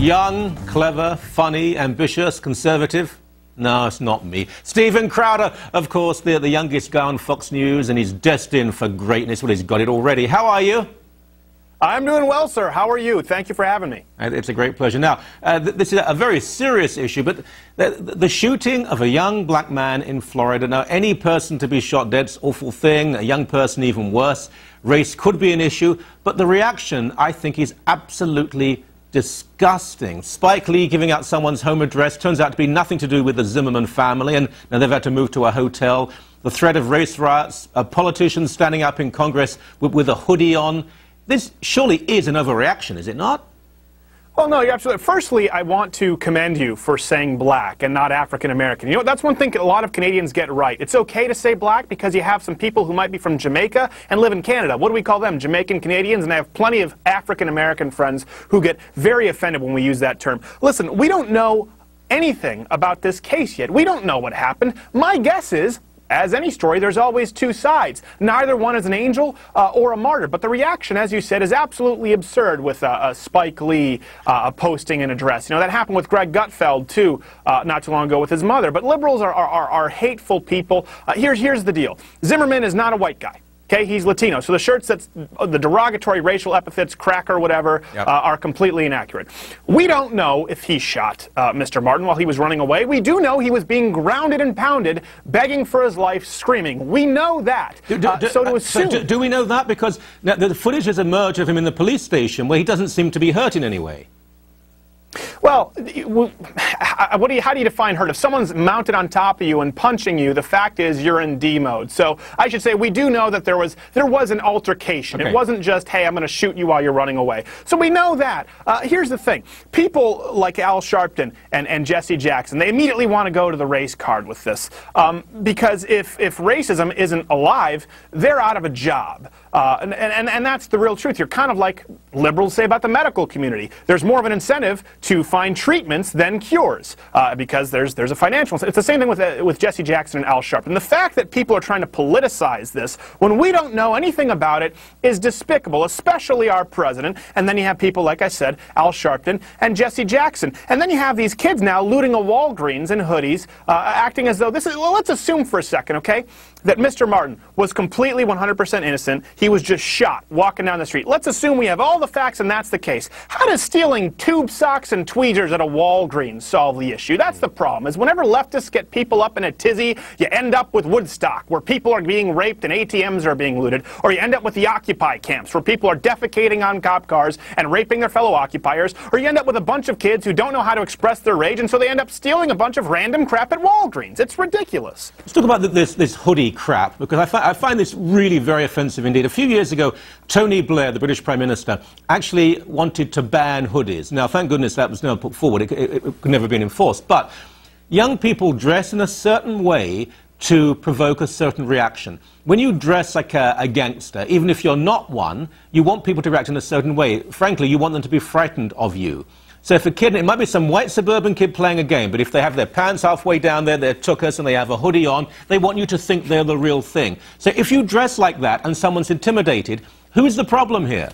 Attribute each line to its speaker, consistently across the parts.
Speaker 1: Young, clever, funny, ambitious, conservative? No, it's not me. Steven Crowder, of course, the youngest guy on Fox News, and he's destined for greatness. Well, he's got it already. How are you?
Speaker 2: I'm doing well, sir. How are you? Thank you for having me.
Speaker 1: It's a great pleasure. Now, this is a very serious issue, but the shooting of a young black man in Florida. Now, any person to be shot dead's an awful thing, a young person even worse. Race could be an issue, but the reaction, I think, is absolutely disgusting. Spike Lee giving out someone's home address turns out to be nothing to do with the Zimmerman family, and now they've had to move to a hotel. The threat of race riots, politicians standing up in Congress with a hoodie on. This surely is an overreaction, is it not?
Speaker 2: Well, no, you're absolutely. Firstly, I want to commend you for saying black and not African American. You know, that's one thing a lot of Canadians get right. It's okay to say black because you have some people who might be from Jamaica and live in Canada. What do we call them? Jamaican Canadians? And I have plenty of African American friends who get very offended when we use that term. Listen, we don't know anything about this case yet. We don't know what happened. My guess is, as any story, there's always two sides. Neither one is an angel or a martyr. But the reaction, as you said, is absolutely absurd with Spike Lee posting an address. You know, that happened with Greg Gutfeld, too, not too long ago with his mother. But liberals are hateful people. Here's the deal. Zimmerman is not a white guy. Okay, he's Latino, so the shirts that the derogatory racial epithets, cracker, whatever, are completely inaccurate. We don't know if he shot Mr. Martin while he was running away. We do know he was being grounded and pounded, begging for his life, screaming. We know that.
Speaker 1: Do we know that? Because now, the footage has emerged of him in the police station where he doesn't seem to be hurt in any way.
Speaker 2: Well, how do you define hurt? If someone's mounted on top of you and punching you, the fact is you're in D mode. So I should say we do know that there was an altercation. Okay. It wasn't just, hey, I'm going to shoot you while you're running away. So we know that. Here's the thing. People like Al Sharpton and Jesse Jackson, they immediately want to go to the race card with this. Because if racism isn't alive, they're out of a job. And that's the real truth. You're kind of like liberals say about the medical community. There's more of an incentive to find treatments than cures because there's a financial incentive. It's the same thing with Jesse Jackson and Al Sharpton. The fact that people are trying to politicize this when we don't know anything about it is despicable, especially our president. And then you have people, like I said, Al Sharpton and Jesse Jackson. And then you have these kids now looting a Walgreens in hoodies, acting as though this is, well, let's assume for a second, okay, that Mr. Martin was completely 100% innocent. He was just shot walking down the street. Let's assume we have all the facts and that's the case. How does stealing tube socks and tweezers at a Walgreens solve the issue? That's the problem, is whenever leftists get people up in a tizzy, you end up with Woodstock, where people are being raped and ATMs are being looted, or you end up with the Occupy camps, where people are defecating on cop cars and raping their fellow occupiers, or you end up with a bunch of kids who don't know how to express their rage, and so they end up stealing a bunch of random crap at Walgreens. It's ridiculous.
Speaker 1: Let's talk about this hoodie crap, because I find this really very offensive indeed. A few years ago, Tony Blair, the British Prime Minister, actually wanted to ban hoodies. Now, thank goodness that was never put forward. It could never have been enforced. But young people dress in a certain way to provoke a certain reaction. When you dress like a gangster, even if you're not one, you want people to react in a certain way. Frankly, you want them to be frightened of you. So if a kid, it might be some white suburban kid playing a game, but if they have their pants halfway down there, they're tuckers, and they have a hoodie on, they want you to think they're the real thing. So if you dress like that and someone's intimidated, who's the problem here?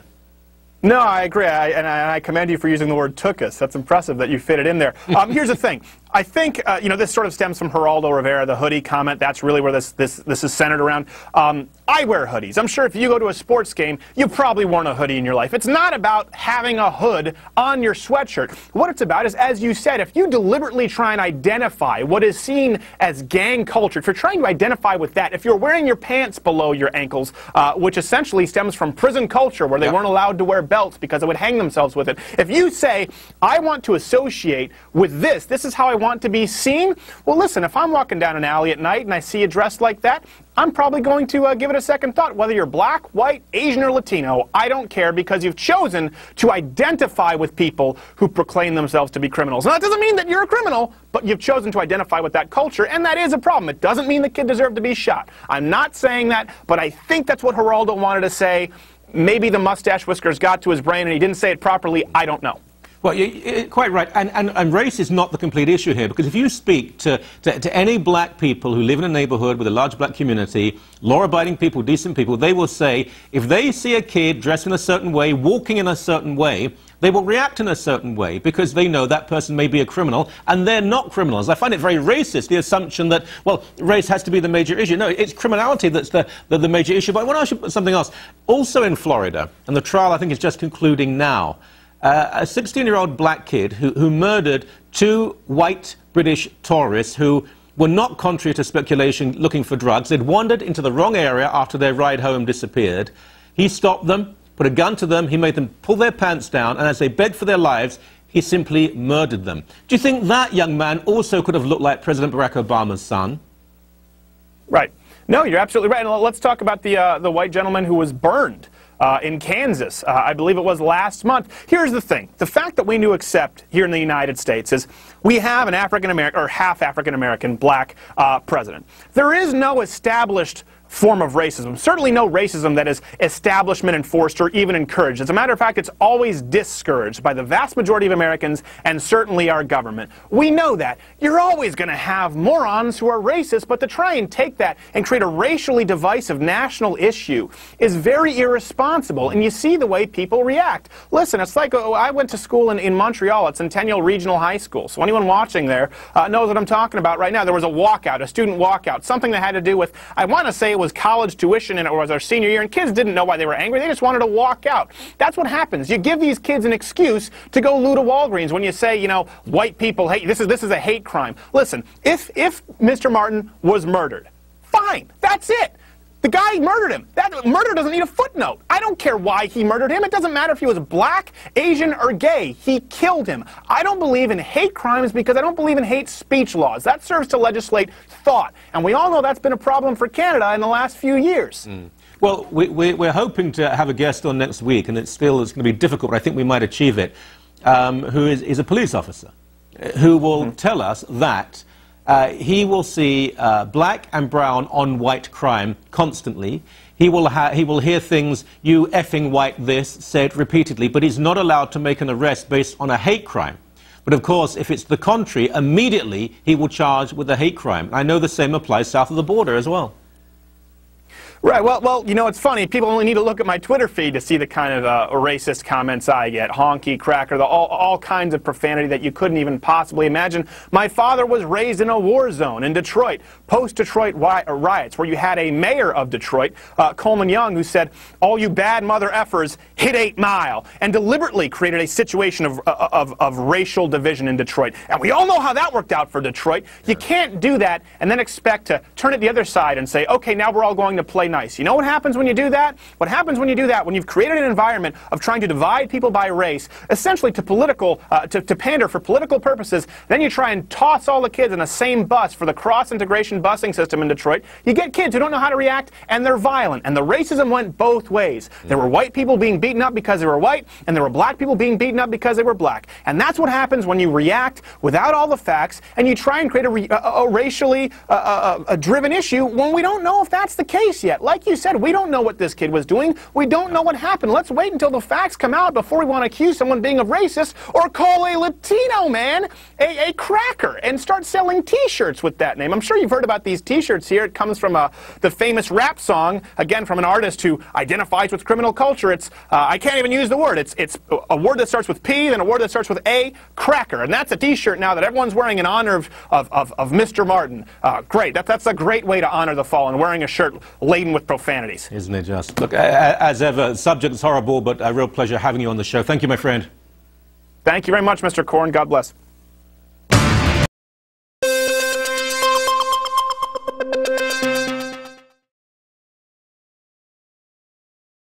Speaker 2: No, I agree, and I commend you for using the word "tuchus." That's impressive that you fit it in there. Here's the thing. I think, you know, this sort of stems from Geraldo Rivera, the hoodie comment. That's really where this is centered around. I wear hoodies. I'm sure if you go to a sports game, you've probably worn a hoodie in your life. It's not about having a hood on your sweatshirt. What it's about is, as you said, if you deliberately try and identify what is seen as gang culture, if you're trying to identify with that, if you're wearing your pants below your ankles, which essentially stems from prison culture where they weren't allowed to wear belts because they would hang themselves with it. If you say, I want to associate with this is how I want to be seen, well, listen, if I'm walking down an alley at night and I see you dressed like that, I'm probably going to give it a second thought. Whether you're black, white, Asian, or Latino, I don't care, because you've chosen to identify with people who proclaim themselves to be criminals. And that doesn't mean that you're a criminal, but you've chosen to identify with that culture, and that is a problem. It doesn't mean the kid deserved to be shot. I'm not saying that, but I think that's what Geraldo wanted to say. Maybe the mustache whiskers got to his brain and he didn't say it properly. I don't know.
Speaker 1: Well, you're quite right. And race is not the complete issue here, because if you speak to any black people who live in a neighborhood with a large black community, law-abiding people, decent people, they will say if they see a kid dressed in a certain way, walking in a certain way, they will react in a certain way because they know that person may be a criminal and they're not criminals. I find it very racist, the assumption that, well, race has to be the major issue. No, it's criminality that's the major issue. But I want to ask you something else. Also in Florida, and the trial I think is just concluding now, a 16-year-old black kid who murdered two white British tourists who were not, contrary to speculation, looking for drugs. They'd wandered into the wrong area after their ride home disappeared. He stopped them, put a gun to them, he made them pull their pants down, and as they begged for their lives, he simply murdered them. Do you think that young man also could have looked like President Barack Obama's son?
Speaker 2: Right. No, you're absolutely right. And let's talk about the white gentleman who was burned in Kansas, I believe it was last month. Here's the thing. The fact that we do accept here in the United States is we have an African-American, or half African-American, black president. There is no established form of racism. Certainly no racism that is establishment enforced or even encouraged. As a matter of fact, it's always discouraged by the vast majority of Americans and certainly our government. We know that. You're always going to have morons who are racist, but to try and take that and create a racially divisive national issue is very irresponsible, and you see the way people react. Listen, it's like I went to school in Montreal at Centennial Regional High School, so anyone watching there knows what I'm talking about right now. There was a walkout, a student walkout, something that had to do with, I want to say it was college tuition and it was our senior year, and kids didn't know why they were angry. They just wanted to walk out. That's what happens. You give these kids an excuse to go loot a Walgreens when you say, you know, white people hate, this is a hate crime. Listen, if Mr. Martin was murdered, fine, that's it. The guy murdered him. That murder doesn't need a footnote. I don't care why he murdered him. It doesn't matter if he was black, Asian, or gay. He killed him. I don't believe in hate crimes because I don't believe in hate speech laws. That serves to legislate thought. And we all know that's been a problem for Canada in the last few years.
Speaker 1: Well, we're hoping to have a guest on next week, and it's going to be difficult, but I think we might achieve it, who is a police officer, who will tell us that he will see black and brown on white crime constantly. He will hear things, you effing white this, said repeatedly, but he's not allowed to make an arrest based on a hate crime. But of course, if it's the contrary, immediately he will charge with a hate crime. I know the same applies south of the border as well.
Speaker 2: Right. Well, you know, it's funny. People only need to look at my Twitter feed to see the kind of racist comments I get. Honky, cracker, all kinds of profanity that you couldn't even possibly imagine. My father was raised in a war zone in Detroit, post-Detroit riots, where you had a mayor of Detroit, Coleman Young, who said, all you bad mother effers, hit 8 Mile, and deliberately created a situation of racial division in Detroit. And we all know how that worked out for Detroit. You can't do that and then expect to turn it the other side and say, okay, now we're all going to play nice. You know what happens when you do that? What happens when you do that? When you've created an environment of trying to divide people by race, essentially to pander for political purposes, then you try and toss all the kids in the same bus for the cross-integration busing system in Detroit. You get kids who don't know how to react, and they're violent. And the racism went both ways. There were white people being beaten up because they were white, and there were black people being beaten up because they were black. And that's what happens when you react without all the facts, and you try and create a racially driven issue when we don't know if that's the case yet. Like you said, we don't know what this kid was doing. We don't know what happened. Let's wait until the facts come out before we want to accuse someone of being a racist or call a Latino man a cracker and start selling T-shirts with that name. I'm sure you've heard about these T-shirts here. It comes from the famous rap song, again, from an artist who identifies with criminal culture. It's, I can't even use the word. It's a word that starts with P, then a word that starts with A, cracker. And that's a T-shirt now that everyone's wearing in honor of Mr. Martin. Great. That's a great way to honor the fallen, wearing a shirt laden with profanities.
Speaker 1: Isn't it just? Look, as ever, the subject is horrible, but a real pleasure having you on the show. Thank you, my friend.
Speaker 2: Thank you very much, Mr. Coren. God bless.